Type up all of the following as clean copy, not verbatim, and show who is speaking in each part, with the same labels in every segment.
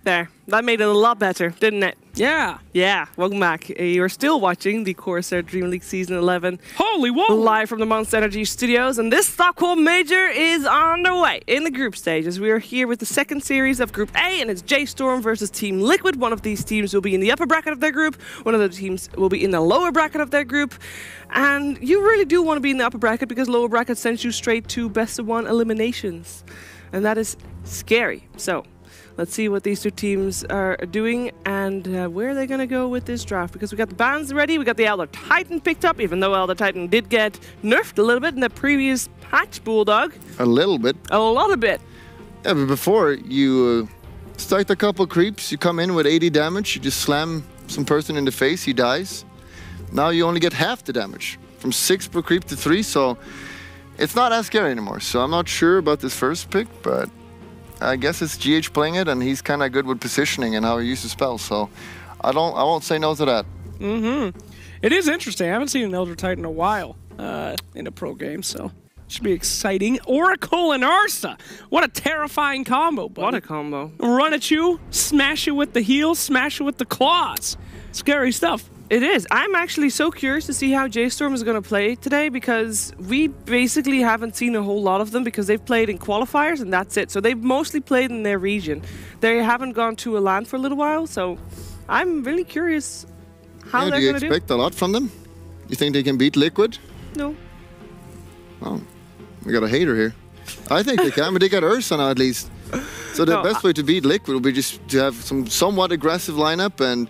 Speaker 1: There. That made it a lot better, didn't it?
Speaker 2: Yeah.
Speaker 1: Yeah. Welcome back. You're still watching the CORSAIr DreamLeague Season 11.
Speaker 2: Holy whoa!
Speaker 1: Live from the Monster Energy Studios. And this Stockholm Major is on the way in the group stages. We are here with the second series of Group A, and it's J.Storm versus Team Liquid. One of these teams will be in the upper bracket of their group. One of the teams will be in the lower bracket of their group. And you really do want to be in the upper bracket because lower bracket sends you straight to best-of-1 eliminations. And that is scary. So let's see what these two teams are doing and where are they going to go with this draft. Because we got the bans ready, we got the Elder Titan picked up, even though Elder Titan did get nerfed a little bit in the previous patch, Bulldog.
Speaker 3: A little bit.
Speaker 1: A lot of bit.
Speaker 3: Yeah, but before you start a couple creeps, you come in with 80 damage, you just slam some person in the face, he dies. Now you only get half the damage, from 6 per creep to 3, so it's not as scary anymore. So I'm not sure about this first pick, but I guess it's GH playing it, and he's kind of good with positioning and how he uses spells. So I won't say no to that.
Speaker 2: It is interesting. I haven't seen an Elder Titan in a while in a pro game, so it should be exciting. Oracle and Ursa. What a terrifying combo, buddy.
Speaker 1: What a combo.
Speaker 2: Run at you, smash you with the heels, smash you with the claws. Scary stuff.
Speaker 1: It is. I'm actually so curious to see how J.Storm is going to play today because we basically haven't seen a whole lot of them because they've played in qualifiers and that's it. So they've mostly played in their region. They haven't gone to a LAN for a little while, so I'm really curious how they're going to do.
Speaker 3: Do you expect a lot from them? You think they can beat Liquid?
Speaker 1: No.
Speaker 3: Oh, we got a hater here. I think they can, but they got Ursa now at least. So the best way to beat Liquid will be just to have some somewhat aggressive lineup, and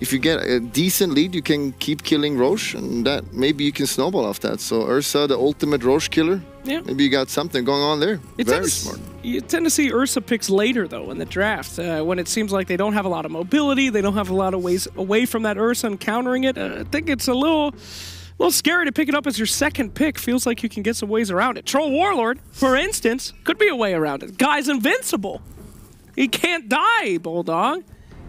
Speaker 3: if you get a decent lead, you can keep killing Roche, and that maybe you can snowball off that. So Ursa, the ultimate Roche killer, maybe you got something going on there. Very smart.
Speaker 2: You tend to see Ursa picks later, though, in the draft, when it seems like they don't have a lot of mobility, they don't have a lot of ways away from that Ursa and countering it. I think it's a little scary to pick it up as your second pick. Feels like you can get some ways around it. Troll Warlord, for instance, could be a way around it. Guy's invincible. He can't die, Bulldog.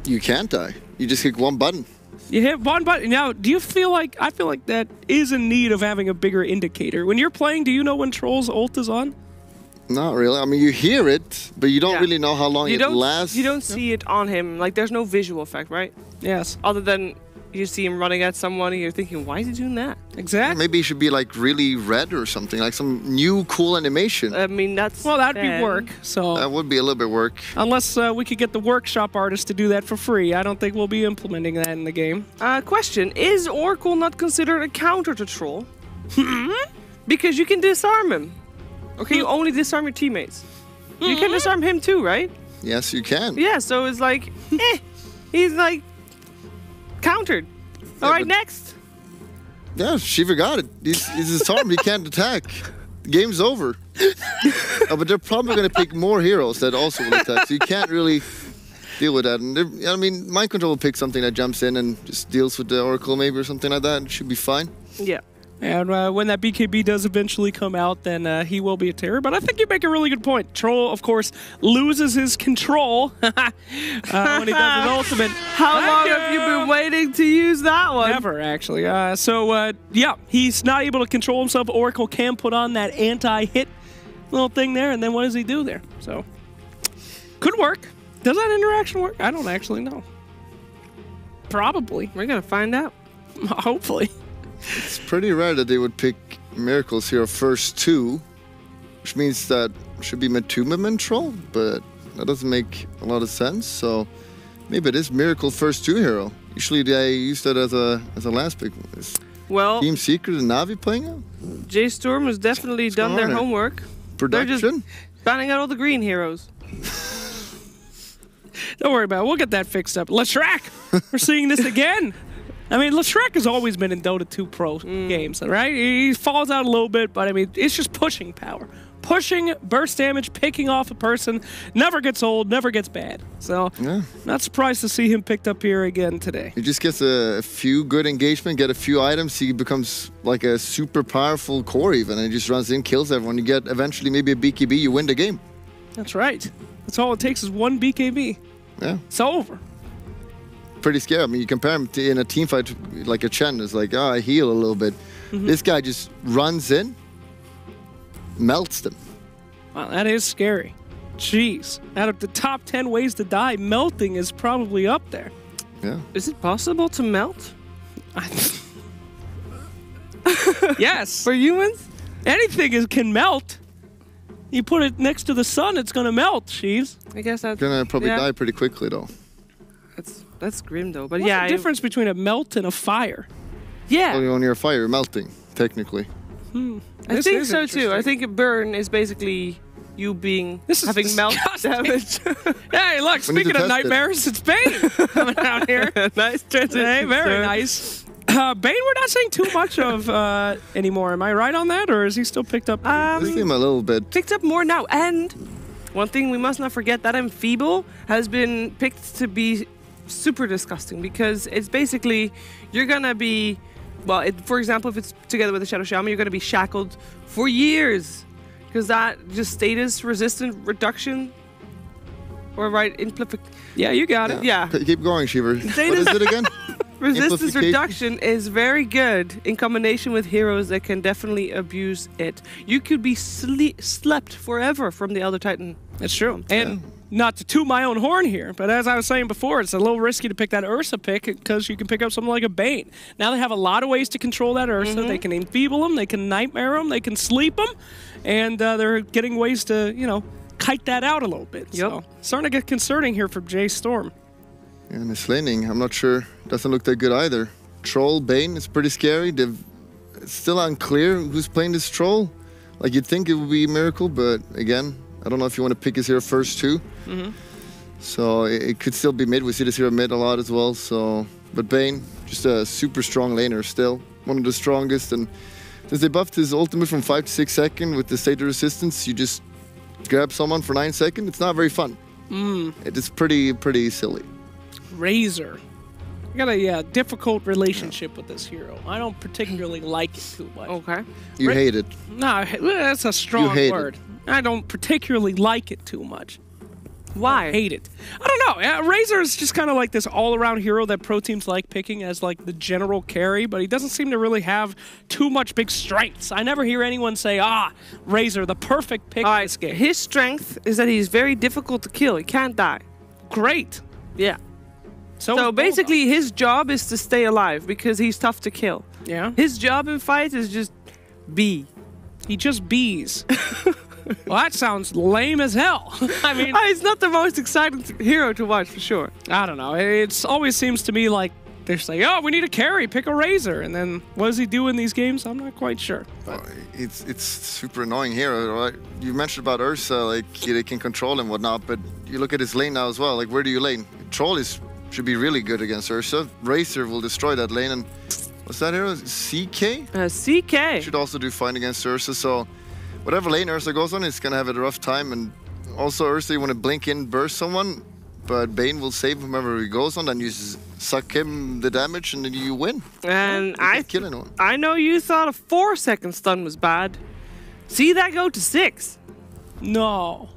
Speaker 3: You can't die. You just hit one button.
Speaker 2: You hit one button. Now, do you feel like... I feel like that is in need of having a bigger indicator. When you're playing, do you know when Troll's ult is on?
Speaker 3: Not really. I mean, you hear it, but you don't really know how long it lasts.
Speaker 1: You don't see it on him. Like, there's no visual effect, right?
Speaker 2: Yes.
Speaker 1: Other than you see him running at someone and you're thinking, why is he doing that?
Speaker 2: Exactly.
Speaker 3: Maybe he should be, like, really red or something. Like some new cool animation.
Speaker 1: I mean, that's...
Speaker 2: Well, that'd be work, so...
Speaker 3: That would be a little bit work.
Speaker 2: Unless we could get the workshop artist to do that for free. I don't think we'll be implementing that in the game.
Speaker 1: Question. Is Oracle not considered a counter to Troll? Because you can disarm him. Okay, you only disarm your teammates. You can disarm him too, right?
Speaker 3: Yes, you can.
Speaker 1: Yeah, so it's like, he's like countered. All right, next.
Speaker 3: Yeah, Shiva got it. He's disarmed. He can't attack. The game's over. But they're probably going to pick more heroes that also will attack, so you can't really deal with that. And I mean, Mind Control will pick something that jumps in and just deals with the Oracle maybe or something like that. It should be fine.
Speaker 1: Yeah.
Speaker 2: And when that BKB does eventually come out, then he will be a terror. But I think you make a really good point. Troll, of course, loses his control when he does his ultimate.
Speaker 1: How long have you been waiting to use that one?
Speaker 2: Never, actually. Yeah, he's not able to control himself. Oracle can put on that anti-hit little thing there, and then what does he do there? So, could work. Does that interaction work? I don't actually know. Probably.
Speaker 1: We're going to find out.
Speaker 2: Hopefully.
Speaker 3: It's pretty rare that they would pick Miracle's hero first 2, which means that should be Matuma Troll, but that doesn't make a lot of sense. So maybe it is Miracle first 2 hero. Usually they use that as a last pick.
Speaker 1: Well,
Speaker 3: Team Secret and Navi playing it?
Speaker 1: J.Storm has definitely done their homework.
Speaker 3: Production?
Speaker 1: They're just banning out all the green heroes.
Speaker 2: Don't worry about it. We'll get that fixed up. Leshrac! We're seeing this again. I mean, Leshrac has always been in Dota 2 Pro games, right? He falls out a little bit, but I mean, it's just pushing power. Pushing, burst damage, picking off a person, never gets old, never gets bad. So, not surprised to see him picked up here again today.
Speaker 3: He just gets a few good engagement, get a few items, he becomes like a super powerful core even, and he just runs in, kills everyone. You get eventually maybe a BKB, you win the game.
Speaker 2: That's right. That's all it takes is one BKB.
Speaker 3: Yeah.
Speaker 2: It's over.
Speaker 3: Pretty scary. I mean, you compare him to in a team fight like a Chen, it's like, I heal a little bit. This guy just runs in, melts them.
Speaker 2: Wow, that is scary. Jeez. Out of the top 10 ways to die, melting is probably up there.
Speaker 3: Yeah.
Speaker 1: Is it possible to melt?
Speaker 2: Yes.
Speaker 1: For humans?
Speaker 2: Anything can melt. You put it next to the sun, it's gonna melt, Sheaves.
Speaker 1: I guess that's...
Speaker 3: Gonna probably
Speaker 1: yeah.
Speaker 3: die pretty quickly, though.
Speaker 1: That's grim, though. But
Speaker 2: What's
Speaker 1: yeah...
Speaker 2: the difference between a melt and a fire?
Speaker 1: Yeah.
Speaker 3: Only on your fire, melting, technically.
Speaker 1: I think so, too. I think a burn is basically you having melt damage.
Speaker 2: Hey, look, speaking of nightmares, it's Bane coming out here.
Speaker 1: Nice transition.
Speaker 2: Hey, very nice. Bane, we're not saying too much of anymore. Am I right on that, or is he still picked up?
Speaker 3: I see him a little bit.
Speaker 1: Picked up more now. And one thing we must not forget, that Enfeeble has been picked to be super disgusting because it's basically, you're going to be, well, for example, if it's together with the Shadow Shaman, you're going to be shackled for years because that just status resistant reduction or
Speaker 2: Yeah, you got it.
Speaker 1: Yeah.
Speaker 3: Keep going, Shiver. What is it again?
Speaker 1: Resistance reduction is very good in combination with heroes that can definitely abuse it. You could be slept forever from the Elder Titan.
Speaker 2: That's true. And not to toot my own horn here, but as I was saying before, it's a little risky to pick that Ursa pick because you can pick up something like a Bane. Now they have a lot of ways to control that Ursa. They can enfeeble them, they can nightmare them, they can sleep them, and they're getting ways to, kite that out a little bit.
Speaker 1: Yep.
Speaker 2: So starting to get concerning here for J.Storm.
Speaker 3: And his laning, I'm not sure. Doesn't look that good either. Troll, Bane, it's pretty scary. It's still unclear who's playing this Troll. Like, you'd think it would be a Miracle, but again, I don't know if you want to pick his hero first too. So it could still be mid. We see this hero mid a lot as well. So, but Bane, just a super strong laner still. One of the strongest. And since they buffed his ultimate from 5 to 6 seconds with the state of resistance, you just grab someone for 9 seconds. It's not very fun. It's pretty silly.
Speaker 2: Razor. I got a difficult relationship with this hero. I don't particularly like it too much.
Speaker 1: Okay.
Speaker 3: You hate it.
Speaker 2: No, that's a strong
Speaker 3: hate
Speaker 2: word. I don't particularly like it too much.
Speaker 1: Why?
Speaker 2: I hate it. I don't know. Razor is just kind of like this all-around hero that pro teams like picking as like the general carry, but he doesn't seem to really have too much big strengths. I never hear anyone say, Razor, the perfect pick in this game.
Speaker 1: His strength is that he's very difficult to kill. He can't die.
Speaker 2: Great.
Speaker 1: Yeah.
Speaker 2: So
Speaker 1: So basically, his job is to stay alive because he's tough to kill.
Speaker 2: Yeah.
Speaker 1: His job in fights is just be.
Speaker 2: He just bees. Well, that sounds lame as hell. I mean,
Speaker 1: It's not the most exciting hero to watch for sure.
Speaker 2: I don't know. It always seems to me like they're saying, "Oh, we need a carry. Pick a Razor." And then what does he do in these games? I'm not quite sure. But
Speaker 3: It's super annoying hero, right? You mentioned about Ursa, like they can control him and whatnot, but you look at his lane now as well. Like, where do you lane? Troll should be really good against Ursa. Razor will destroy that lane, and what's that hero? CK?
Speaker 1: CK.
Speaker 3: Should also do fine against Ursa, so whatever lane Ursa goes on, it's gonna have a rough time. And also Ursa, you want to blink in, burst someone, but Bane will save him wherever he goes on, then you suck him the damage, and then you win.
Speaker 1: And
Speaker 3: You can't kill anyone.
Speaker 1: I know you thought a 4-second stun was bad. See that go to 6.
Speaker 2: no.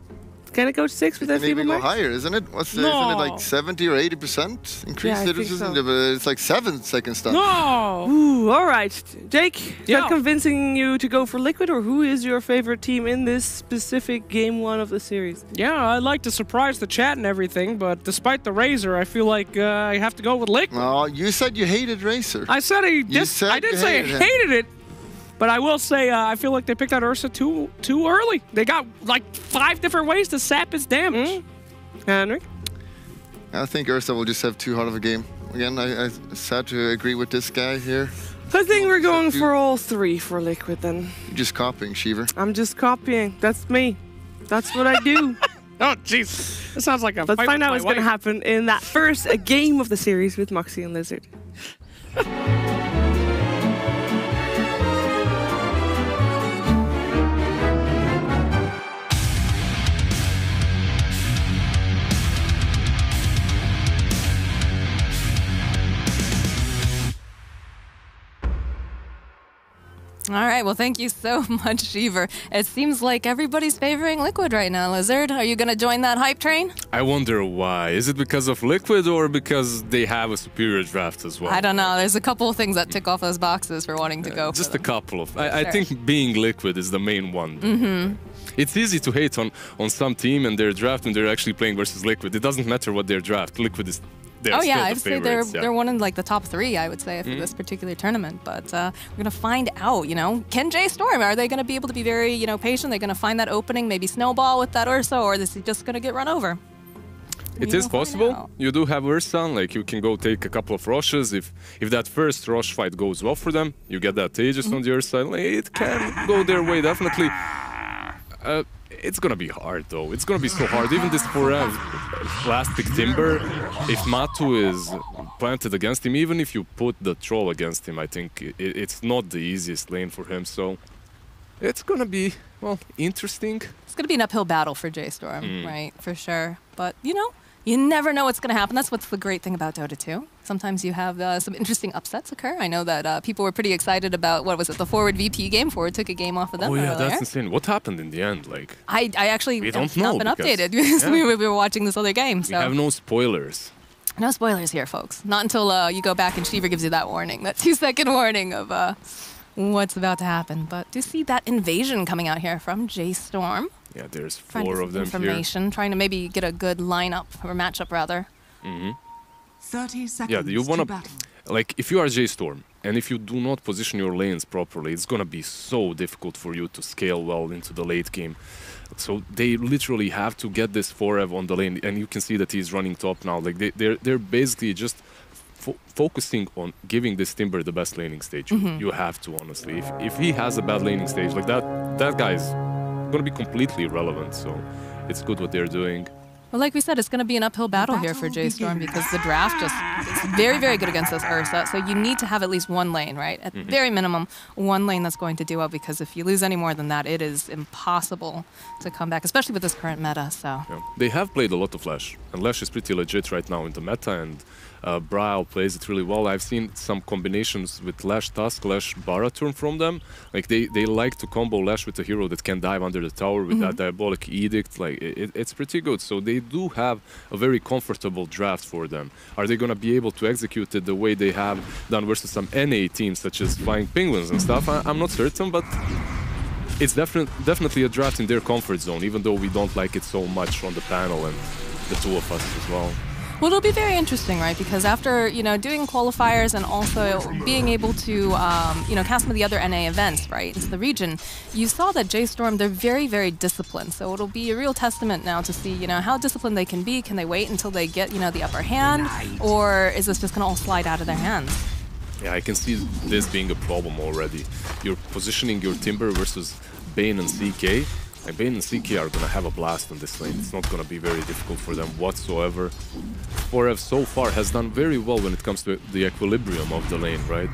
Speaker 1: Can it go to 6 with that
Speaker 3: And even
Speaker 1: feeble
Speaker 3: go
Speaker 1: max?
Speaker 3: higher, isn't it? Isn't it like 70 or 80% increase?
Speaker 1: Yeah, I think so.
Speaker 3: It's like 7 seconds stun.
Speaker 2: No.
Speaker 1: Ooh, all right. Jake, is
Speaker 2: Yeah.
Speaker 1: that convincing you to go for Liquid, or who is your favorite team in this specific game 1 of the series?
Speaker 2: Yeah, I'd like to surprise the chat and everything, but despite the Razor, I feel like I have to go with Liquid.
Speaker 3: Oh, you said you hated Racer.
Speaker 2: I said I didn't say I
Speaker 3: hated him.
Speaker 2: hated it, but I will say I feel like they picked out Ursa too early. They got like 5 different ways to sap his damage.
Speaker 1: Henrik?
Speaker 3: I think Ursa will just have too hard of a game. Again, I sad to agree with this guy here.
Speaker 1: I think we're going for all 3 for Liquid then.
Speaker 3: You're just copying, Shiver.
Speaker 1: I'm just copying. That's me. That's what I do.
Speaker 2: Oh, jeez. That sounds like a
Speaker 1: Let's
Speaker 2: fight
Speaker 1: find
Speaker 2: with
Speaker 1: out
Speaker 2: my
Speaker 1: what's going to
Speaker 2: wife.
Speaker 1: happen in that first game of the series with Moxie and Lizard.
Speaker 4: All right, well, thank you so much, Shiver. It seems like everybody's favoring Liquid right now. Lizard, are you going to join that hype train?
Speaker 5: I wonder why. Is it because of Liquid or because they have a superior draft as well?
Speaker 4: I don't know. There's a couple of things that tick off those boxes for wanting to go
Speaker 5: Just
Speaker 4: for
Speaker 5: a couple of. I
Speaker 4: Sure.
Speaker 5: think being Liquid is the main one. It's easy to hate on some team and their draft when they're actually playing versus Liquid. It doesn't matter what their draft. Liquid is
Speaker 4: oh yeah, I'd say
Speaker 5: favorites,
Speaker 4: they're one of like the top 3, I would say, for this particular tournament. But we're gonna find out. You know, can J.Storm, are they gonna be able to be very patient? They're gonna find that opening, maybe snowball with that Ursa, or is he just gonna get run over?
Speaker 5: It is possible. You do have Ursa, like you can go take a couple of rushes. If that first rush fight goes well for them, you get that Aegis on the other side. Like, it can go their way, definitely. It's gonna be hard though. It's gonna be so hard. Even this Forev last pick Timber, if Matu is planted against him, even if you put the Troll against him, I think it's not the easiest lane for him. So it's gonna be, well, interesting.
Speaker 4: It's gonna be an uphill battle for J.Storm, right? For sure. But you never know what's going to happen. That's what's the great thing about Dota 2. Sometimes you have some interesting upsets occur. I know that people were pretty excited about, what was it, the Forward VP game? Forward took a game off of them earlier.
Speaker 5: That's insane. What happened in the end? Like,
Speaker 4: I actually have not been updated because
Speaker 5: yeah.
Speaker 4: we were watching this other game. So.
Speaker 5: We have no spoilers.
Speaker 4: No spoilers here, folks. Not until you go back and Shiva gives you that warning, that 2-second warning of what's about to happen. But do you see that invasion coming out here from J.Storm?
Speaker 5: Yeah, there's 4 of them
Speaker 4: information,
Speaker 5: here.
Speaker 4: Trying to maybe get a good lineup, or matchup rather.
Speaker 6: 30 seconds.
Speaker 5: Yeah, you want to, like, if you are J.Storm, and if you do not position your lanes properly, it's going to be so difficult for you to scale well into the late game. So they literally have to get this Forev on the lane, and you can see that he's running top now. Like, they're basically just focusing on giving this Timber the best laning stage. You have to, honestly. If he has a bad laning stage like that guy's going to be completely irrelevant, so it's good what they're doing.
Speaker 4: Well, like we said, it's going to be an uphill battle here for J.Storm because the draft just is very, very good against this Ursa, so you need to have at least one lane, right? At very minimum, one lane that's going to do well, because if you lose any more than that, it is impossible to come back, especially with this current meta, so...
Speaker 5: Yeah. They have played a lot of Lash, and Lash is pretty legit right now in the meta, and Braille plays it really well. I've seen some combinations with Lash Tusk, Lash Baraturn from them. Like, they like to combo Lash with a hero that can dive under the tower with that Diabolic Edict. Like, it's pretty good. So they do have a very comfortable draft for them. Are they going to be able to execute it the way they have done versus some NA teams, such as Flying Penguins and stuff? I'm not certain, but it's definitely a draft in their comfort zone, even though we don't like it so much on the panel and the 2 of us as well.
Speaker 4: Well, it'll be very interesting, right? Because after, doing qualifiers and also being able to, cast some of the other NA events, right, into the region, you saw that J.Storm, they're very, very disciplined. So it'll be a real testament now to see, how disciplined they can be. Can they wait until they get, the upper hand? Or is this just going to all slide out of their hands?
Speaker 5: Yeah, I can see this being a problem already. You're positioning your Timber versus Bane and CK. And Bane and CK are going to have a blast on this lane. It's not going to be very difficult for them whatsoever. Forev so far has done very well when it comes to the equilibrium of the lane, right?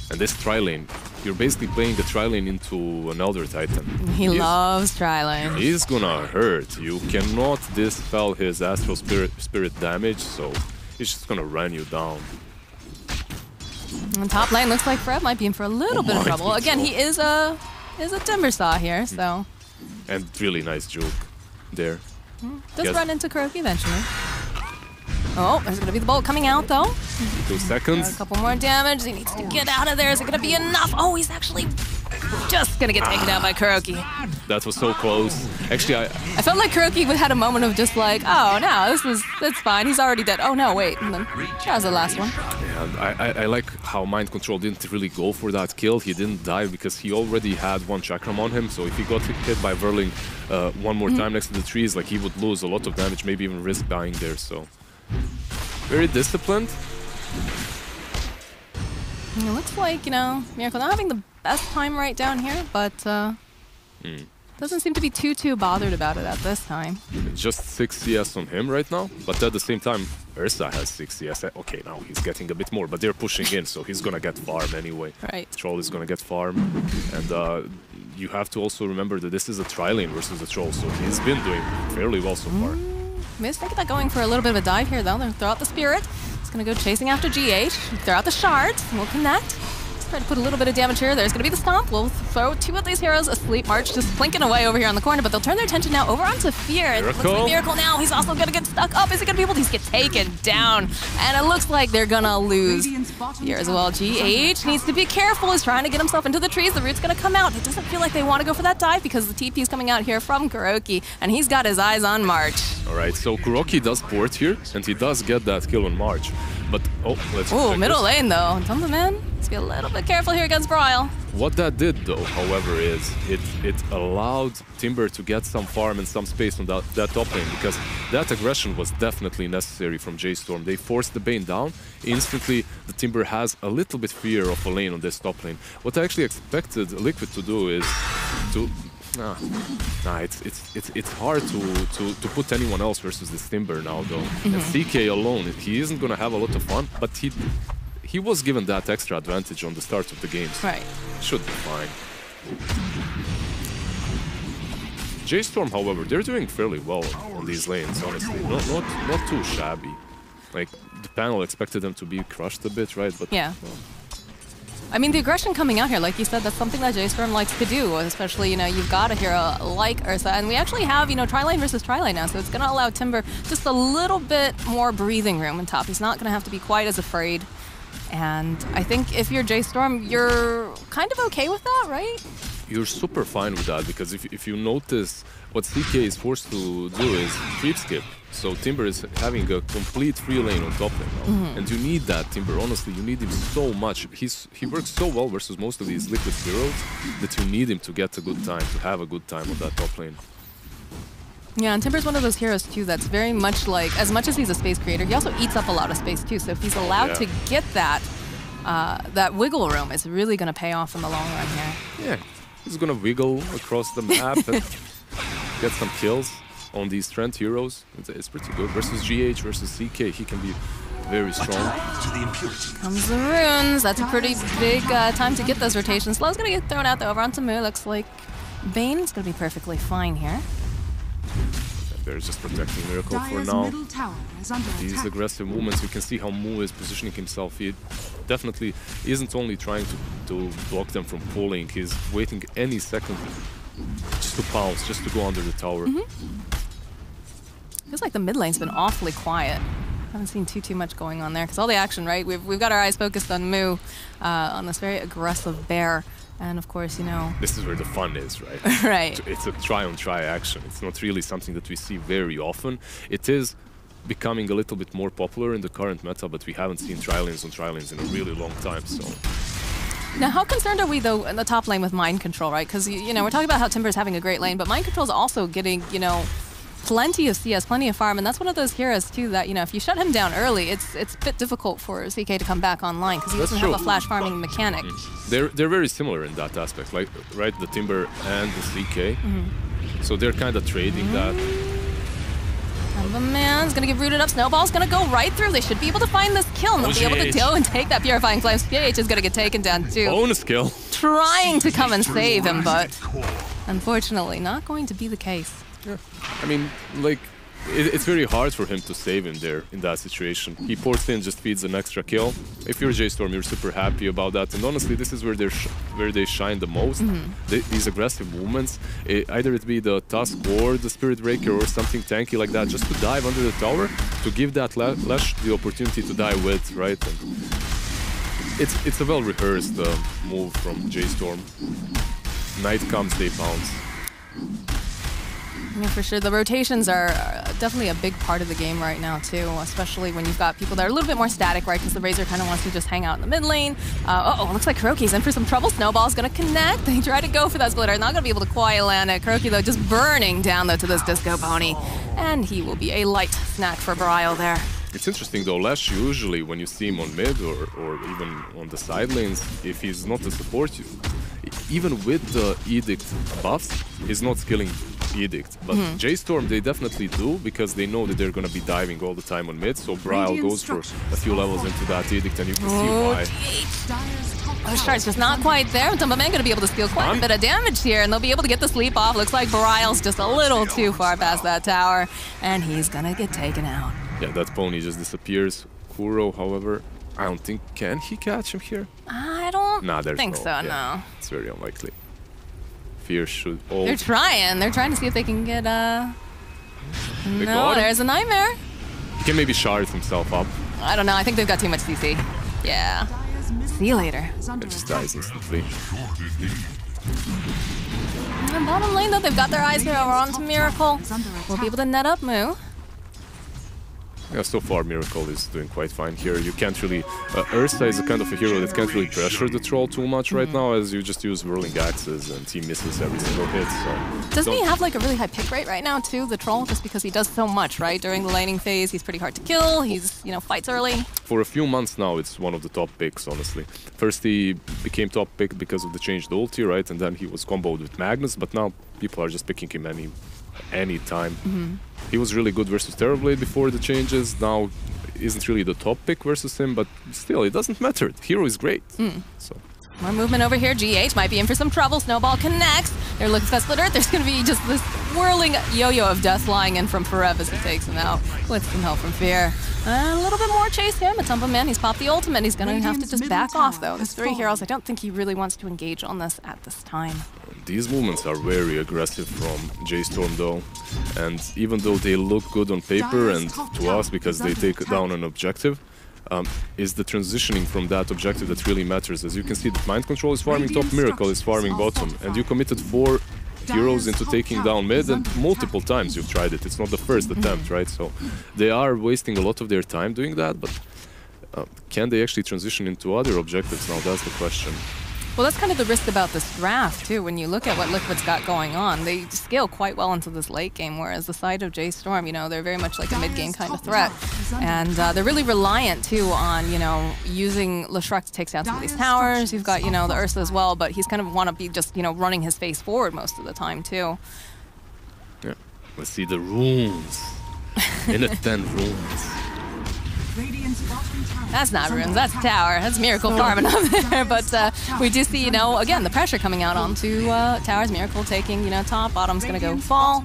Speaker 5: And this tri-lane, you're basically playing the tri-lane into an Elder Titan.
Speaker 4: He loves tri-lane.
Speaker 5: He's going to hurt. You cannot dispel his Astral Spirit damage, so he's just going to run you down.
Speaker 4: And top lane looks like Forev might be in for a little bit of trouble. Again, he is a Timber Saw here, so...
Speaker 5: And really nice juke there.
Speaker 4: Just run into Kuroki eventually. Oh, there's going to be the bolt coming out, though.
Speaker 5: 2 seconds.
Speaker 4: A couple more damage. He needs to get out of there. Is it going to be enough? Oh, he's actually just going to get taken down by Kuroki.
Speaker 5: That was so close. Actually, I
Speaker 4: felt like Kuroki had a moment of just like, oh, no, that's fine. He's already dead. Oh, no, wait. And then that was the last one.
Speaker 5: Yeah, I like how Mind Control didn't really go for that kill. He didn't die because he already had 1 chakram on him. So if he got hit by Verling one more time next to the trees, like, he would lose a lot of damage, maybe even risk dying there. So very disciplined.
Speaker 4: It looks like, Miracle not having the best time right down here, but doesn't seem to be too bothered about it at this time.
Speaker 5: Just 6 CS on him right now, but at the same time, Ursa has 6 CS. Okay, now he's getting a bit more, but they're pushing in, so he's gonna get farm anyway.
Speaker 4: Right.
Speaker 5: Troll is gonna get farm, and you have to also remember that this is a tri-lane versus a Troll, so he's been doing fairly well so far.
Speaker 4: Miss thinking about going for a little bit of a dive here, though. They'll throw out the Spirit. He's going to go chasing after GH. Throw out the Shards. We'll connect. Let's try to put a little bit of damage here. There's going to be the stomp. We'll throw two of these heroes asleep. March just plinking away over here on the corner, but they'll turn their attention now over onto Fear. And it looks like Miracle now. He's also going to get stuck up. Is he going to be able to get taken down? And it looks like they're going to lose here as well. GH needs to be careful. He's trying to get himself into the trees. The root's going to come out. It doesn't feel like they want to go for that dive because the TP is coming out here from Kuroki, and he's got his eyes on March.
Speaker 5: All right, so Kuroki does port here, and he does get that kill on March. But, let's
Speaker 4: Ooh, middle lane though. Tumbaman, let's be a little bit careful here against Braille.
Speaker 5: What that did, though, however, is it allowed Timber to get some farm and some space on that top lane, because that aggression was definitely necessary from J.Storm. They forced the Bane down. Instantly, the Timber has a little bit fear of a lane on this top lane. What I actually expected Liquid to do is to... it's hard to put anyone else versus this Timber now, though. And CK alone, he isn't going to have a lot of fun, but he was given that extra advantage on the start of the game.
Speaker 4: Right.
Speaker 5: Should be fine. J.Storm, however, they're doing fairly well on these lanes, honestly. Not too shabby. Like, the panel expected them to be crushed a bit, right? But
Speaker 4: yeah. I mean, the aggression coming out here, like you said, that's something that J.Storm likes to do, especially, you know, you've got a hero like Ursa, and we actually have, you know, tri-lane versus tri-lane now, so it's going to allow Timber just a little bit more breathing room on top. He's not going to have to be quite as afraid, and I think if you're J.Storm, you're kind of okay with that, right?
Speaker 5: You're super fine with that, because if you notice, what CK is forced to do is creep skip. So Timber is having a complete free lane on top lane now. And you need that, Timber. Honestly, you need him so much. He works so well versus most of these Liquid heroes that you need him to get a good time, to have a good time on that top lane.
Speaker 4: Yeah, and Timber's one of those heroes too that's very much like, as much as he's a space creator, he also eats up a lot of space too. So if he's allowed to get that that wiggle room, it's really going to pay off in the long run here.
Speaker 5: Yeah, he's going to wiggle across the map and get some kills on these trend heroes. It's pretty good. Versus GH, versus CK, he can be very strong.
Speaker 4: Comes the runes. That's a pretty big time to get those rotations. Slow's going to get thrown out though over onto Mu. Looks like Bane's going to be perfectly fine here.
Speaker 5: They're just protecting Miracle for now. These aggressive movements, you can see how Mu is positioning himself. He definitely isn't only trying to block them from pulling, he's waiting any second just to pounce, just to go under the tower.
Speaker 4: Feels like the mid lane's been awfully quiet. Haven't seen too much going on there, because all the action, right? We've got our eyes focused on Mu, on this very aggressive bear. And of course, you know...
Speaker 5: This is where the fun is, right?
Speaker 4: Right.
Speaker 5: It's a try-on-try action. It's not really something that we see very often. It is becoming a little bit more popular in the current meta, but we haven't seen tri-lanes on tri-lanes in a really long time, so...
Speaker 4: Now, how concerned are we, though, in the top lane with Mind Control, right? Because, you know, we're talking about how Timber's having a great lane, but Mind Control's also getting, you know, plenty of CS, plenty of farm, and that's one of those heroes too that, you know, if you shut him down early, it's a bit difficult for CK to come back online because he doesn't have a flash farming mechanic.
Speaker 5: They're very similar in that aspect, like, right, the Timber and the CK. So they're kind of trading that.
Speaker 4: Man's gonna get rooted up. Snowball's gonna go right through. They should be able to find this kill, and they'll be able to go and take that Purifying Flame. GH is gonna get taken down too.
Speaker 5: Bonus kill.
Speaker 4: Trying to come and save him, but unfortunately not going to be the case.
Speaker 5: Yeah. I mean, like, it's very hard for him to save him there in that situation. He ports in, just feeds an extra kill. If you're J.Storm, you're super happy about that. And honestly, this is where they shine the most. These aggressive movements, either it be the Tusk or the Spirit Breaker or something tanky like that, just to dive under the tower, to give that Lash the opportunity to die with, right? And it's a well-rehearsed move from J.Storm. Night comes, they bounce.
Speaker 4: Yeah, for sure. The rotations are definitely a big part of the game right now, too, especially when you've got people that are a little bit more static, right? Because the Razor kind of wants to just hang out in the mid lane. Uh-oh, looks like Kuroki's in for some trouble. Snowball's going to connect. They try to go for that splitter. Not going to be able to quiet land it. Kuroki, though, just burning down, though, to this Disco Pony. And he will be a light snack for Bryle there.
Speaker 5: It's interesting, though. Lash, usually, when you see him on mid or even on the side lanes, if he's not a support, even with the Edict buffs, he's not skilling Edict. But J.Storm, they definitely do, because they know that they're going to be diving all the time on mid, so Bryle goes for a few levels into that Edict, and you can see why.
Speaker 4: Oh, Shark's just not quite there. Tumbaman going to be able to steal quite a bit of damage here, and they'll be able to get the sleep off. Looks like Bryle's just a little too far past that tower, and he's going to get taken out.
Speaker 5: Yeah, that pony just disappears. Kuro, however, I don't think... Can he catch him here?
Speaker 4: I don't
Speaker 5: Nah, there's
Speaker 4: think
Speaker 5: no,
Speaker 4: so, no.
Speaker 5: It's very unlikely. Fear should all...
Speaker 4: They're trying to see if they can get,
Speaker 5: got
Speaker 4: No,
Speaker 5: him.
Speaker 4: there's a nightmare.
Speaker 5: He can maybe shard himself up.
Speaker 4: I don't know, I think they've got too much CC. Yeah. See you later.
Speaker 5: It just dies instantly.
Speaker 4: And bottom lane, though, they've got their eyes here over onto Miracle. We'll be able to net up Moo.
Speaker 5: Yeah, so far Miracle is doing quite fine here. You can't really... Ursa is a kind of a hero that can't really pressure the troll too much right now, as you just use whirling axes and he misses every single hit, so...
Speaker 4: Doesn't he have like a really high pick rate right now too, the troll? Just because he does so much, right? During the laning phase, he's pretty hard to kill, he's, you know, fights early.
Speaker 5: For a few months now, it's one of the top picks, honestly. First he became top pick because of the changed ulti, right? And then he was comboed with Magnus, but now people are just picking him any time. He was really good versus Terrorblade before the changes. Now isn't really the top pick versus him, but still, it doesn't matter. The hero is great. So.
Speaker 4: More movement over here. GH might be in for some trouble. Snowball connects. They're looking for Split Earth. There's going to be just this whirling yo-yo of death flying in from Forev as he takes him out with some help from Fear. A little bit more chase here. Matumba Man, he's popped the ultimate. He's going to have to just back off, though. There's 3 heroes. I don't think he really wants to engage on this at this time.
Speaker 5: These movements are very aggressive from J.Storm, though. And even though they look good on paper and to us because they take down an objective, is the transitioning from that objective that really matters. As you can see, that Mind Control is farming top, Miracle is farming bottom, and you committed 4 heroes into taking down mid, and multiple times you've tried it. It's not the first attempt, right? So they are wasting a lot of their time doing that, but can they actually transition into other objectives now? That's the question.
Speaker 4: Well, that's kind of the risk about this draft, too. When you look at what Liquid's got going on, they scale quite well into this late game, whereas the side of J.Storm, you know, they're very much like a mid-game kind of threat. And they're really reliant, too, on, you know, using Leshrac to take down some of these towers. You've got, you know, the Ursa as well, but he's kind of want to be just, you know, running his face forward most of the time, too.
Speaker 5: Yeah. Let's see the runes. In a 10 runes.
Speaker 4: That's not runes, that's tower. That's Miracle farming up there. But we do see, you know, again, the pressure coming out onto towers. Miracle taking, you know, top. Bottom's gonna go fall.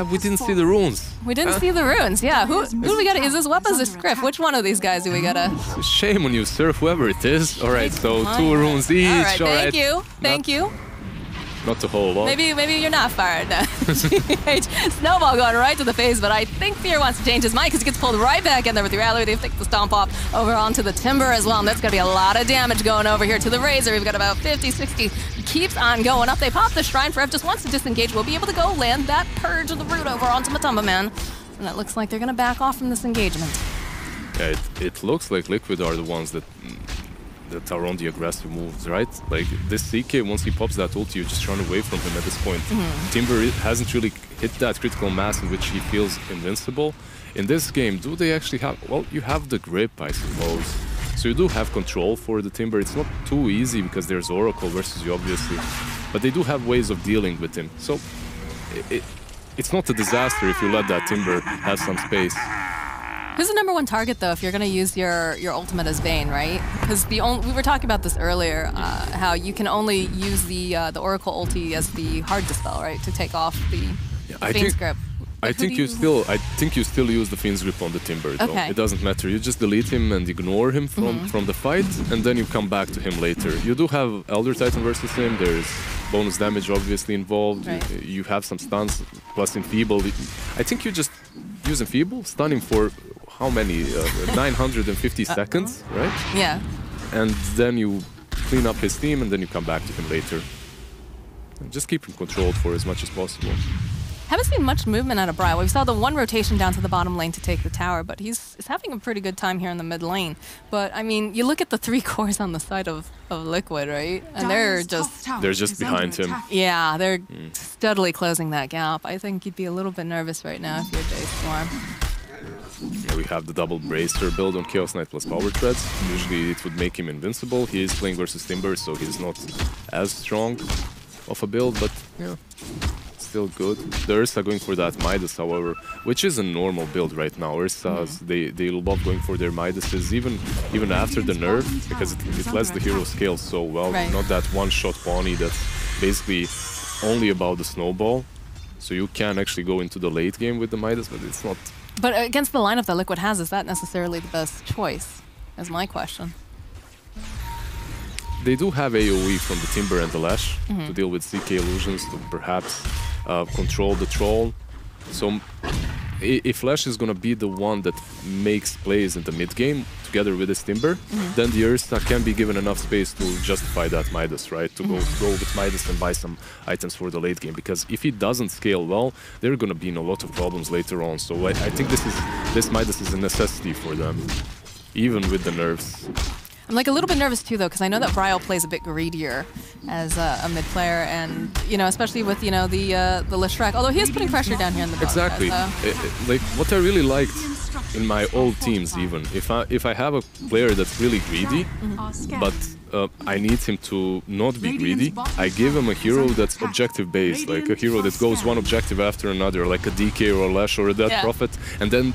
Speaker 5: We didn't see the runes.
Speaker 4: We didn't see the runes, yeah. Who do we gotta? Is this Weapons or Scriff? Which one of these guys do we gotta?
Speaker 5: Shame on you, sir, whoever it is. Alright, so 2 runes each.
Speaker 4: Alright, thank you. Thank you.
Speaker 5: Not a whole lot.
Speaker 4: Maybe you're not fired. Snowball going right to the face, but I think Fear wants to change his mind because he gets pulled right back in there with the rally. They take the stomp off over onto the Timber as well, and that's going to be a lot of damage going over here to the Razor. We've got about 50, 60. Keeps on going up. They pop the Shrine. Forev just wants to disengage. We'll be able to go land that Purge of the Root over onto Matumba Man. And it looks like they're going to back off from this engagement.
Speaker 5: Yeah, it looks like Liquid are the ones that are on the aggressive moves, right? Like this CK, once he pops that ulti, you just run away from him at this point. Timber hasn't really hit that critical mass in which he feels invincible. In this game, do they actually have... Well, you have the grip, I suppose. So you do have control for the Timber. It's not too easy because there's Oracle versus you, obviously. But they do have ways of dealing with him. So it's not a disaster if you let that Timber have some space.
Speaker 4: Who's the #1 target, though, if you're going to use your ultimate as Vayne, right? Because we were talking about this earlier, how you can only use the Oracle ulti as the hard dispel, right, to take off the Vayne's grip.
Speaker 5: I think you still use the Fiend's Grip on the Timber, though.
Speaker 4: Okay.
Speaker 5: It doesn't matter. You just delete him and ignore him from the fight, and then you come back to him later. You do have Elder Titan versus him. There's bonus damage obviously involved.
Speaker 4: Right.
Speaker 5: You have some stuns, plus Enfeeble. I think you just use Enfeeble, stun him for how many? 950 seconds, right?
Speaker 4: Yeah.
Speaker 5: And then you clean up his team, and then you come back to him later. And just keep him controlled for as much as possible.
Speaker 4: Haven't seen much movement out of Bri. We saw the 1 rotation down to the bottom lane to take the tower, but he's having a pretty good time here in the mid lane. But, I mean, you look at the 3 cores on the side of Liquid, right? And they're just behind him. Yeah, they're steadily closing that gap. I think you'd be a little bit nervous right now if you're J.Storm.
Speaker 5: Yeah, we have the double Bracer build on Chaos Knight plus Power Treads. Usually it would make him invincible. He is playing versus Timber, so he's not as strong of a build, but yeah, still good. The Ursa going for that Midas, however, which is a normal build right now. Ursas, they love going for their Midases, even after the nerf, because it lets the hero scale so well.
Speaker 4: Right.
Speaker 5: Not that one-shot Pawnee that's basically only about the snowball. So you can actually go into the late game with the Midas, but it's not...
Speaker 4: But against the lineup that Liquid has, is that necessarily the best choice? Is my question.
Speaker 5: they do have AoE from the Timber and the Lash to deal with CK illusions, to perhaps control the troll. So if Lash is gonna be the one that makes plays in the mid game together with his Timber, then the Ursa can be given enough space to justify that Midas, right? To go with Midas and buy some items for the late game. Because if he doesn't scale well, they're gonna be in a lot of problems later on. So I think this Midas is a necessity for them, even with the nerfs.
Speaker 4: I'm like a little bit nervous too, though, because I know that Bryle plays a bit greedier as a mid player, and especially with the Leshrac. Although he is putting pressure down here in the bottom.
Speaker 5: Exactly. Like what I really liked in my old teams, even if I have a player that's really greedy, but I need him to not be greedy, I give him a hero that's objective based, like a hero that goes one objective after another, like a DK or a Lash or a Death Prophet, and then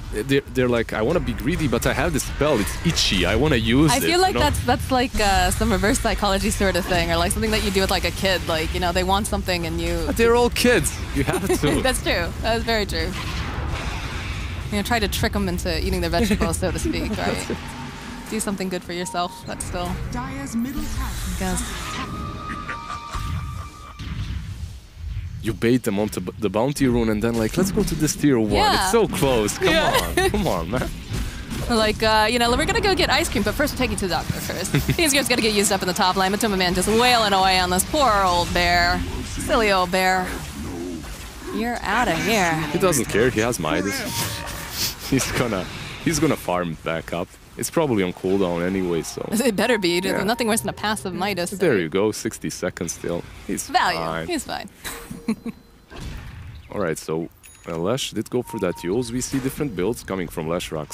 Speaker 5: they're like, I want to be greedy, but I have this spell, it's itchy, I want to use it.
Speaker 4: I feel like that's like some reverse psychology sort of thing, or like something that you do with like a kid, like they want something and you.
Speaker 5: But they're all kids. You have to.
Speaker 4: That's true. That is very true. Try to trick them into eating their vegetables, so to speak, right? Do something good for yourself, but still.
Speaker 6: Dire's middle tower.
Speaker 5: You bait them onto the bounty rune and then like, let's go to this tier 1.
Speaker 4: Yeah.
Speaker 5: It's so close. Come on, man.
Speaker 4: Like, we're gonna go get ice cream, but first we're taking to the doctor first. These guys gotta get used up in the top lane. Matuma Man just wailing away on this poor old bear. Silly old bear. You're out of here.
Speaker 5: He doesn't care. He has Midas. He's gonna farm it back up. It's probably on cooldown anyway, so.
Speaker 4: It better be. There's nothing worse than a passive Midas.
Speaker 5: There you go. 60 seconds still. He's
Speaker 4: value.
Speaker 5: Fine.
Speaker 4: He's fine.
Speaker 5: All right, so Lash did go for that Yules. We see different builds coming from Leshrac.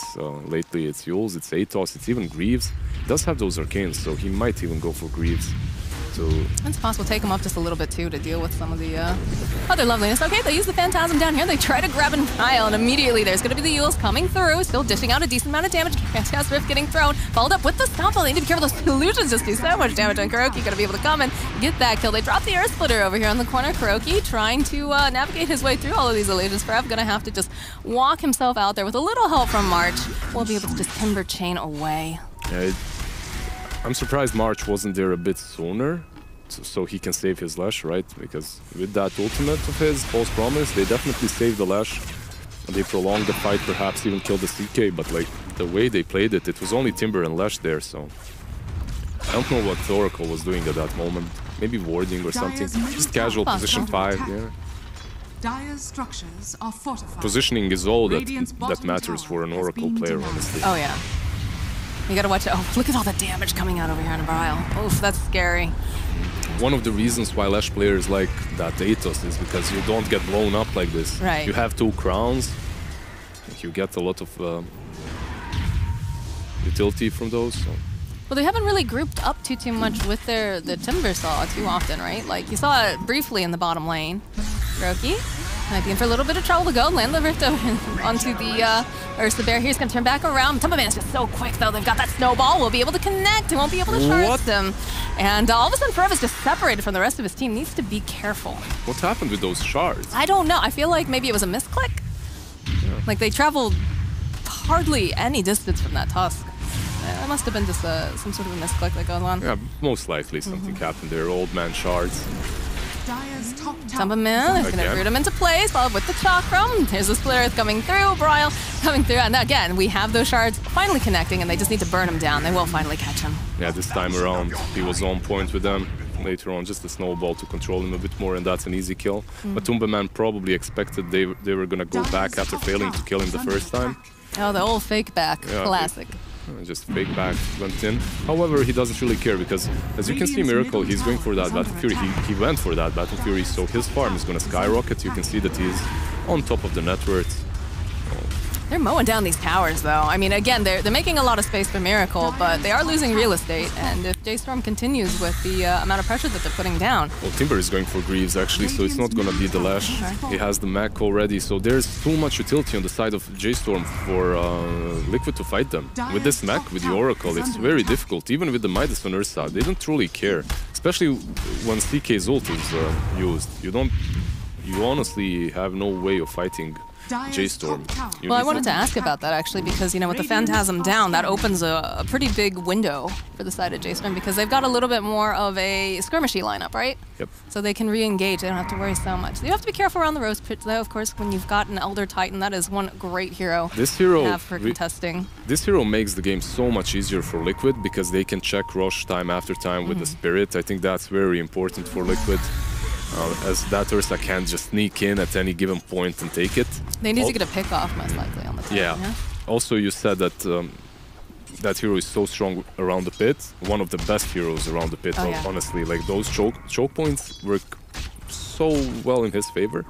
Speaker 5: Lately it's Yules, it's Atos, it's even Greaves. He does have those arcanes, so he might even go for Greaves. So
Speaker 4: it's possible. Take him up just a little bit too to deal with some of the other loveliness. Okay, they use the Phantasm down here. They try to grab and pile, and immediately there's going to be the Yules coming through, still dishing out a decent amount of damage. Cast Rift getting thrown, followed up with the Stomp. They need to be careful. Those illusions just do so much damage on Kuroki. Going to be able to come and get that kill. They drop the Earth Splitter over here on the corner. Kuroki trying to navigate his way through all of these illusions. Forever going to have to just walk himself out there with a little help from March. We'll be able to just Timber Chain away.
Speaker 5: Yeah, I'm surprised March wasn't there a bit sooner, so he can save his Lash, right? Because with that ultimate of his, False Promise, they definitely saved the Lash. And they prolonged the fight, perhaps even killed the CK, but like the way they played it, it was only Timber and Lash there, so. I don't know what Oracle was doing at that moment. Maybe warding or something. Just casual position 5, yeah.
Speaker 6: Dire's structures are fortified.
Speaker 5: Positioning is all that matters for an Oracle player, honestly.
Speaker 4: Oh yeah. You gotta watch it. Oh, look at all the damage coming out over here on Bryle. Oof, that's scary.
Speaker 5: One of the reasons why Lash players like that Atos is because you don't get blown up like this.
Speaker 4: Right.
Speaker 5: You have 2 crowns. You get a lot of utility from those. So.
Speaker 4: Well, they haven't really grouped up too much with the Timber Saw too often, right? Like, you saw it briefly in the bottom lane. Kuroki might be in for a little bit of trouble to go. Land the Rift onto the Ursa Bear. He's going to turn back around. Matuma Man is just so quick, though. They've got that snowball. We'll be able to connect. He won't be able to charge them. And all of a sudden, Forever's just separated from the rest of his team. Needs to be careful.
Speaker 5: What happened with those shards?
Speaker 4: I don't know. I feel like maybe it was a misclick. Yeah. Like, they traveled hardly any distance from that Tusk. It must have been just some sort of a misclick that goes on.
Speaker 5: Yeah, most likely something happened there. Old man shards.
Speaker 4: Matuma Man is going to root him into place, followed with the Chakram. Here's the Split Earth coming through, Bryle coming through, and again, we have those shards finally connecting, and they just need to burn him down. They will finally catch him.
Speaker 5: Yeah, this time around, he was on point with them. Later on, just a snowball to control him a bit more, and that's an easy kill. Matuma Man probably expected they were going to go back after failing to kill him the first time.
Speaker 4: Oh, the old fake back. Yeah, classic.
Speaker 5: Just fake back, went in. However, he doesn't really care because, as you can see, Miracle, he's going for that Battle Fury. He went for that Battle Fury, so his farm is going to skyrocket. You can see that he's on top of the net worth.
Speaker 4: They're mowing down these towers, though. I mean, again, they're making a lot of space for Miracle, but they are losing real estate. And if J.Storm continues with the amount of pressure that they're putting down...
Speaker 5: Well, Timber is going for Greaves, actually, so it's not going to be the Lash. Okay. He has the mech already, so there's too much utility on the side of J.Storm for Liquid to fight them. With this mech, with the Oracle, it's very difficult. Even with the Midas on Ursa, they don't truly care. Especially when CK's ult is used. You don't you honestly have no way of fighting J.Storm.
Speaker 4: Well, I wanted to ask about that actually because, you know, with the Phantasm down, that opens a pretty big window for the side of J.Storm because they've got a little bit more of a skirmishy lineup, right?
Speaker 5: Yep.
Speaker 4: So they can re-engage. They don't have to worry so much. You have to be careful around the Rose Pit, though, of course, when you've got an Elder Titan. That is one great hero to have for contesting.
Speaker 5: This hero makes the game so much easier for Liquid because they can check rush time after time with the Spirit. I think that's very important for Liquid. As that Ursa can't just sneak in at any given point and take it.
Speaker 4: They need to get a pick off, most likely, on the Titan.
Speaker 5: Yeah. Also, you said that that hero is so strong around the pit. One of the best heroes around the pit, honestly. Like, those choke points work so well in his favor.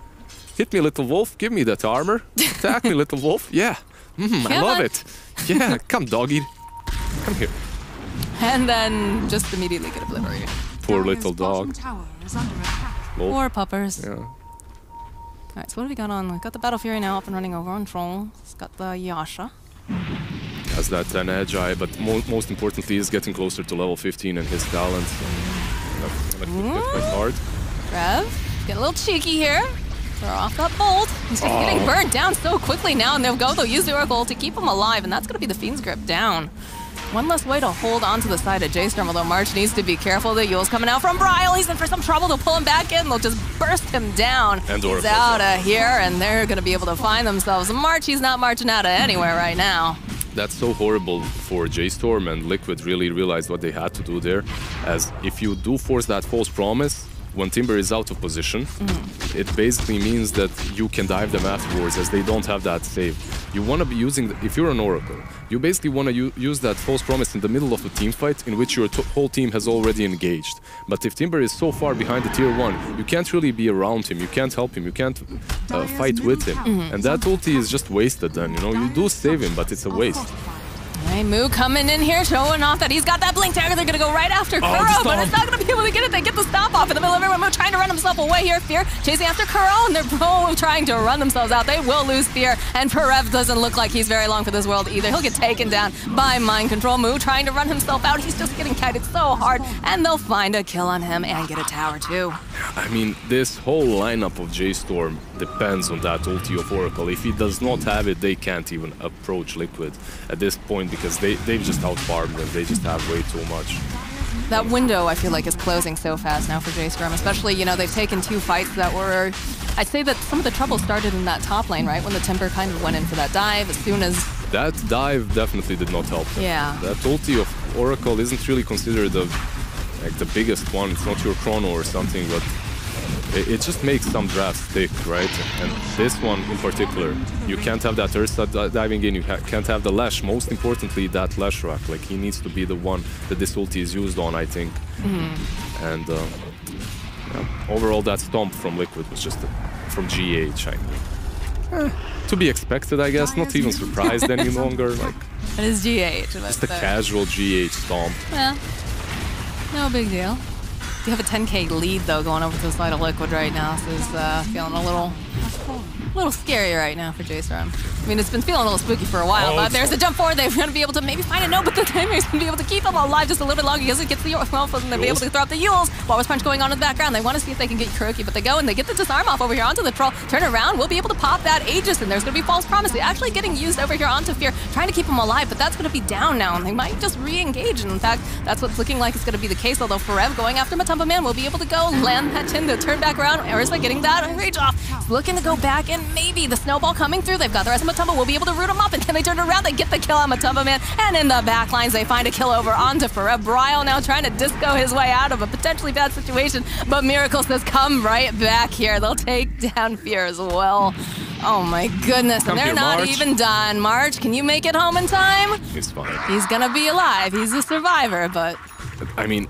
Speaker 5: Hit me, little wolf. Give me that armor. Attack me, little wolf. Yeah. I love it. Yeah, come, doggy. Come here.
Speaker 4: And then just immediately get obliterated.
Speaker 5: Poor little dog.
Speaker 4: Poor puppers.
Speaker 5: Yeah.
Speaker 4: Alright, so what have we got on? We've got the Battle Fury now up and running over on Troll. It's got the Yasha.
Speaker 5: Has that 10 edge eye, but most importantly is getting closer to level 15 and his talents. Gonna hit quite hard.
Speaker 4: Rev, getting a little cheeky here. Throw off that bolt. He's just getting burned down so quickly now, and they'll use the Oracle to keep him alive, and that's going to be the Fiend's Grip down. One less way to hold on to the side of J.Storm, although March needs to be careful. The Yule's coming out from Bryle. He's in for some trouble. They'll pull him back in. They'll just burst him down.
Speaker 5: And
Speaker 4: he's out of here, and they're going to be able to find themselves. March, he's not marching out of anywhere right now.
Speaker 5: That's so horrible for J.Storm, and Liquid really realized what they had to do there. As if you do force that false promise, when Timber is out of position, it basically means that you can dive them afterwards as they don't have that save. You want to be using, if you're an Oracle, you basically want to use that false promise in the middle of a team fight in which your whole team has already engaged. But if Timber is so far behind the tier 1, you can't really be around him, you can't help him, you can't fight with him. And that ulti is just wasted then, you know, you do save him, but it's a waste.
Speaker 4: Hey, Moo coming in here, showing off that he's got that blink dagger. They're going to go right after Kuro, but it's not going to be able to get it. They get the stop off in the middle of everyone. Moo trying to run himself away here. Fear chasing after Kuro, and they're both trying to run themselves out. They will lose Fear, and Perev doesn't look like he's very long for this world either. He'll get taken down by Mind Control. Moo trying to run himself out. He's just getting kited so hard, and they'll find a kill on him and get a tower too.
Speaker 5: I mean, this whole lineup of J.Storm depends on that ulti of Oracle. If he does not have it, they can't even approach Liquid at this point because they've just outfarmed them. They just have way too much.
Speaker 4: That window, I feel like, is closing so fast now for J.Storm, especially, you know, they've taken 2 fights that were... I'd say that some of the trouble started in that top lane, right? When the Timber kind of went in for that dive as soon as...
Speaker 5: That dive definitely did not help them.
Speaker 4: Yeah.
Speaker 5: That ulti of Oracle isn't really considered the biggest one. It's not your chrono or something, but it just makes some drafts stick, right? And this one in particular, you can't have that Ursa diving in, you can't have the Lash. Most importantly, that Lashrak. Like, he needs to be the one that this ulti is used on, I think. And overall, that stomp from Liquid was just from GH, I mean. To be expected, I guess. Not even surprised any longer. Like,
Speaker 4: it is GH.
Speaker 5: Just a casual GH stomp.
Speaker 4: Yeah, no big deal. You have a 10k lead though going over to the side of Liquid right now, so it's feeling a little scary right now for J.Storm. I mean, it's been feeling a little spooky for a while, but there's a jump forward. They're going to be able to maybe find a no, but the Timer's going to be able to keep them alive just a little bit longer because it gets the off and they'll be able to throw up the Yules. Walrus Punch going on in the background. They want to see if they can get Kuroki, but they go and they get the disarm off over here onto the Troll. Turn around, we'll be able to pop that Aegis, and there's going to be False Promise. They're actually getting used over here onto Fear, trying to keep them alive, but that's going to be down now, and they might just re-engage. And in fact, that's what's looking like it's going to be the case, although Forev going after Matumba Man will be able to go land that Tin to turn back around. Ursa getting that rage off. It's looking to go back, and maybe the snowball coming through. They've got the rest of Matumba. We'll be able to root them up, and then they turn around. They get the kill on Matumba Man, and in the back lines, they find a kill over onto Forev. Bryle now trying to disco his way out of a potentially bad situation, but Miracle says, come right back here. They'll take down Fear as well. Oh my goodness, and they're not even done. March, can you make it home in time?
Speaker 5: He's fine.
Speaker 4: He's gonna be alive. He's a survivor, but...
Speaker 5: I mean,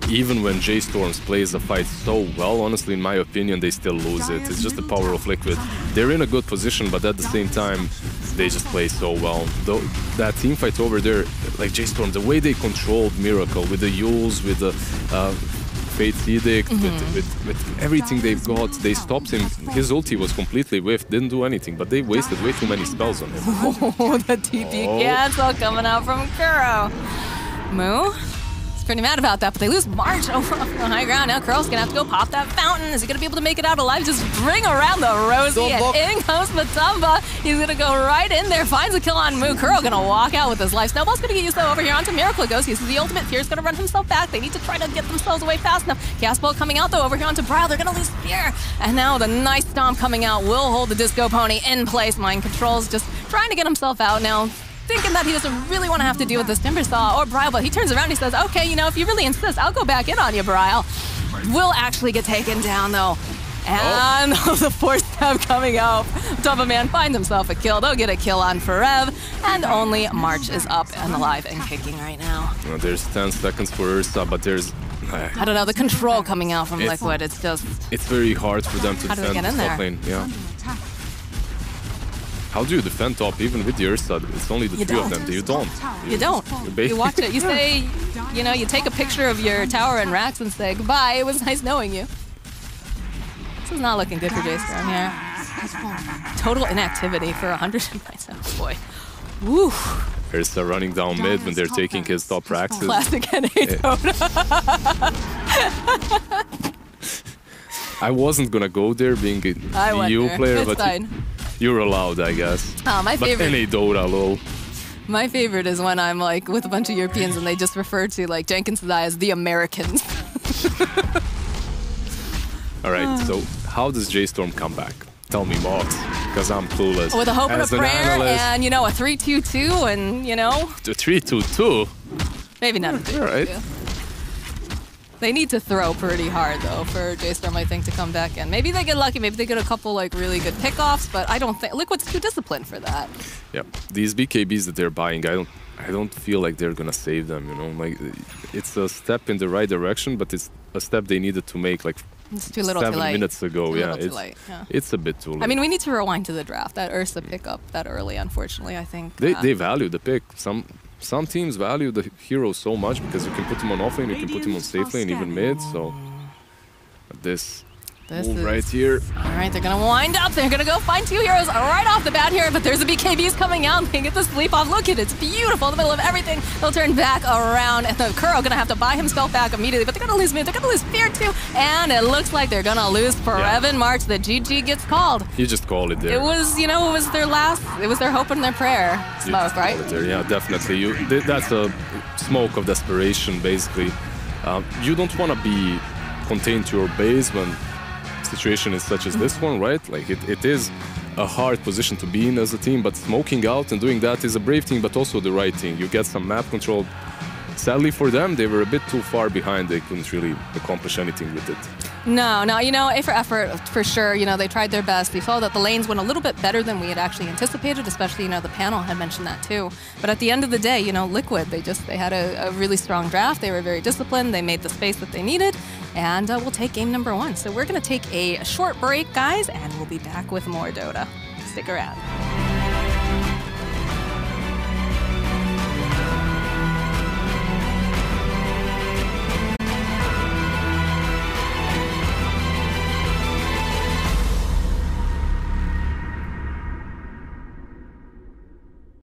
Speaker 5: even when J.Storm plays the fight so well, honestly, in my opinion, they still lose it. It's just the power of Liquid. They're in a good position, but at the same time, they just play so well. Though that team fight over there, like J.Storm, the way they controlled Miracle with the Yules, with the Fate's Edict, with everything they've got, they stopped him. His ulti was completely whiffed, didn't do anything, but they wasted way too many spells on him.
Speaker 4: Oh, the TP cancel coming out from Kuro. Moo? He's pretty mad about that, but they lose March over on the high ground. Now Curl's gonna have to go pop that fountain. Is he gonna be able to make it out alive? Just bring around the Rosie, and in comes Matumba. He's gonna go right in there, finds a kill on Moo. Curl gonna walk out with his life. Snowball's gonna get used though over here onto Miracle Ghost. Uses the ultimate. Fear's gonna run himself back. They need to try to get themselves away fast enough. Castball coming out though over here onto Brile. They're gonna lose Fear. And now the nice stomp coming out will hold the Disco Pony in place. Mind Control's just trying to get himself out now, thinking that he doesn't really want to have to deal with this Timber Saw or Brile, but he turns around and he says, okay, you know, if you really insist, I'll go back in on you, Brile. Will actually get taken down though. And the fourth stab coming out. Matumba Man finds himself a kill. They'll get a kill on Forev. And only March is up and alive and kicking right now.
Speaker 5: Well, there's 10 seconds for Ursa, but there's...
Speaker 4: I don't know, the control coming out from Liquid, it's just...
Speaker 5: It's very hard for them to defend the top lane. Yeah. How do you defend top even with the Ursa? It's only the three of them. You don't.
Speaker 4: You don't. You watch it. You say, you know, you take a picture of your tower and racks and say, goodbye, it was nice knowing you. This is not looking good for J.Storm here. Total inactivity for 197. Boy. Woo.
Speaker 5: Ursa running down mid when they're taking his top racks.
Speaker 4: Classic NA Dota.
Speaker 5: I wasn't gonna go there being a EU player, but you're allowed, I guess.
Speaker 4: My favorite.
Speaker 5: But NA Dota, lol.
Speaker 4: My favorite is when I'm like with a bunch of Europeans and they just refer to like Jenkins and I as the Americans.
Speaker 5: All right, so how does J.Storm come back? Tell me, Mox, because I'm clueless.
Speaker 4: With a hope and a prayer and, you know, a 3-2-2 and, you know.
Speaker 5: The 3-2-2?
Speaker 4: Maybe not a 3-2-2.
Speaker 5: All right.
Speaker 4: They need to throw pretty hard, though, for J.Storm, I think, to come back in. Maybe they get lucky. Maybe they get a couple, like, really good pickoffs, but I don't think... Liquid's too disciplined for that.
Speaker 5: Yeah, these BKBs that they're buying, I don't feel like they're gonna save them, you know? Like, it's a step in the right direction, but it's a step they needed to make, like,
Speaker 4: it's too little
Speaker 5: 7
Speaker 4: too late.
Speaker 5: minutes ago. Yeah, it's a bit too late.
Speaker 4: I mean, we need to rewind to the draft. That Ursa pickup that early, unfortunately, I think.
Speaker 5: They value the pick. Some teams value the hero so much because you can put him on off lane, you can put him on safe lane, even mid. So this move right here.
Speaker 4: All right, they're gonna wind up. They're gonna go find two heroes right off the bat here, but there's the BKBs coming out. They get the sleep off. Look at it, it's beautiful in the middle of everything. They'll turn back around, and the Kuro gonna have to buy himself back immediately, but they're gonna lose mid. They're gonna lose Fear too, and it looks like they're gonna lose Forever March. The GG gets called.
Speaker 5: You just call it there.
Speaker 4: It was, you know, it was their hope and their prayer smoke, right?
Speaker 5: Yeah, definitely. That's a smoke of desperation, basically. You don't want to be contained to your base when situation is such as this one, right? Like it is a hard position to be in as a team, but smoking out and doing that is a brave thing, but also the right thing. You get some map control. Sadly for them, they were a bit too far behind. They couldn't really accomplish anything with it. No,
Speaker 4: you know, A for effort, for sure. You know, they tried their best. They saw that the lanes went a little bit better than we had actually anticipated, especially, you know, the panel had mentioned that too. But at the end of the day, you know, Liquid, they had a really strong draft. They were very disciplined. They made the space that they needed. And we'll take game number 1. So we're going to take a short break, guys, and we'll be back with more Dota. Stick around.